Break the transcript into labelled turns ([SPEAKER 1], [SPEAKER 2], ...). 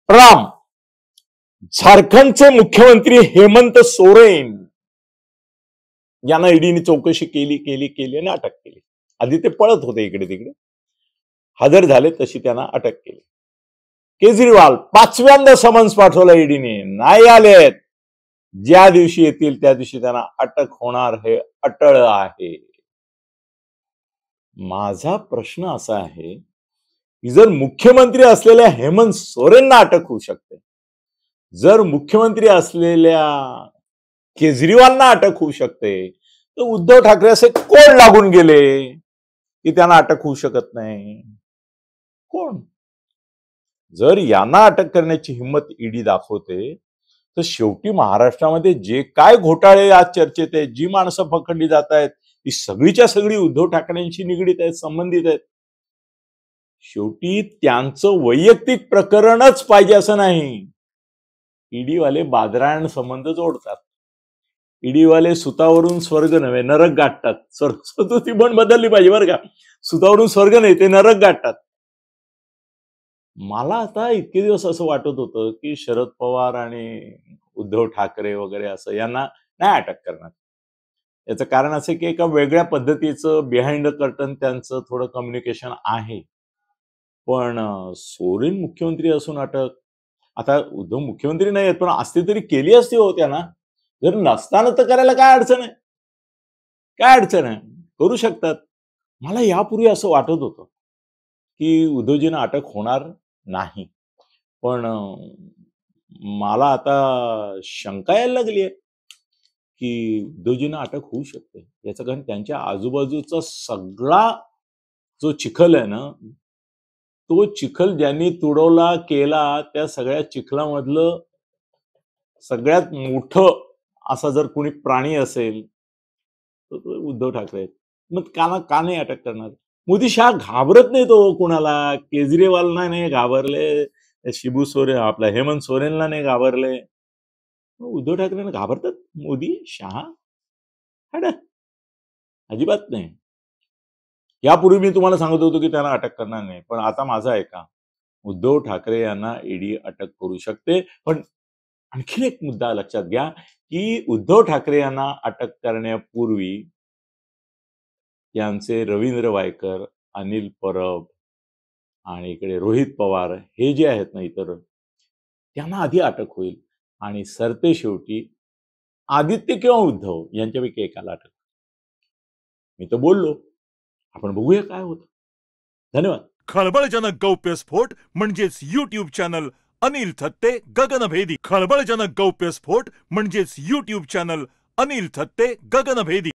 [SPEAKER 1] राम, झारखंडचे मुख्यमंत्री हेमंत सोरेन यांना ईडीने चौकशी केली आणि अटक केली. आधी ते पळत होते इकडे तिकडे, हजर झाले तशी त्यांना अटक केली. केजरीवाल पाचव्यांदा समन्स पाठवला ईडीने, नाही आलेत. ज्या दिवशी येतील त्या दिवशी त्यांना अटक होणार हे अटळ आहे. माझा प्रश्न असा आहे की जर मुख्यमंत्री असलेल्या हेमंत सोरेनना अटक होऊ शकते, जर मुख्यमंत्री असलेल्या केजरीवालना अटक होऊ शकते, तर उद्धव ठाकरे असे कोण लागून गेले की त्यांना अटक होऊ शकत नाही? कोण? जर यांना अटक करण्याची हिंमत ईडी दाखवते, तर शेवटी महाराष्ट्रामध्ये जे काय घोटाळे आज चर्चेत आहेत, जी माणसं पकडली जात आहेत, ती सगळीच्या सगळी उद्धव ठाकरेंशी निगडीत आहेत, संबंधित आहेत. शेवटी त्यांचं वैयक्तिक प्रकरणच पाहिजे असं नाही. ईडीवाले बादरायण संबंध जोडतात. ईडीवाले सुतावरून स्वर्ग नव्हे नरक गाठतात. ती पण बदलली पाहिजे बरं का. सुतावरून स्वर्ग नाही, ते नरक गाठतात. मला आता इतके दिवस असं वाटत होतं की शरद पवार आणि उद्धव ठाकरे वगैरे असं यांना नाही अटक करणार. याचं कारण असं की एका वेगळ्या पद्धतीचं बिहाइंड द कर्टन त्यांचं थोडं कम्युनिकेशन आहे. पण सोरेन मुख्यमंत्री असून अटक, आता उद्धव मुख्यमंत्री नाही आहेत पण असते तरी केली असती हो त्यांना. जर नसताना तर करायला काय अडचण आहे? काय अडचण आहे? करू शकतात. मला यापूर्वी असं वाटत होतं की उद्धवजींना अटक होणार नाही, पण मला आता शंका यायला लागली आहे की उद्धवजींना अटक होऊ शकते. याचं कारण त्यांच्या आजूबाजूचा सगळा जो चिखल आहे ना, तो चिखल ज्यांनी तुडवला केला, त्या सगळ्या चिखलामधलं सगळ्यात मोठं असा जर कोणी प्राणी असेल तर तो उद्धव ठाकरे आहेत. मग का नाही अटक करणार? मोदी शहा घाबरत नाही तो कुणाला. केजरीवालना नाही घाबरले, शिबू सोरेन आपला हेमंत सोरेनला नाही घाबरले, उद्धव ठाकरेंना घाबरतात मोदी शहा? अजिबात नाही. यापूर्वी मी तुम्हाला सांगत होतो की त्यांना अटक करणार नाही, पण आता माझं ऐका. उद्धव ठाकरे यांना ईडी अटक करू शकते. पण आणखी एक मुद्दा लक्षात घ्या की उद्धव ठाकरे यांना अटक करण्यापूर्वी यांचे रवींद्र वायकर, अनिल परब आणि इकडे रोहित पवार हे जे आहेत ना इतर, त्यांना आधी अटक होईल आणि सरते शेवटी आदित्य किंवा उद्धव यांच्यापैकी एकाला अटक. मी तर बोललो, आपण बघूया काय होतं. धन्यवाद.
[SPEAKER 2] खळबळजनक गौप्यस्फोट म्हणजेच YouTube चॅनल अनिल थत्ते गगनभेदी. खळबळजनक गौप्यस्फोट म्हणजेच YouTube चॅनल अनिल थत्ते गगनभेदी.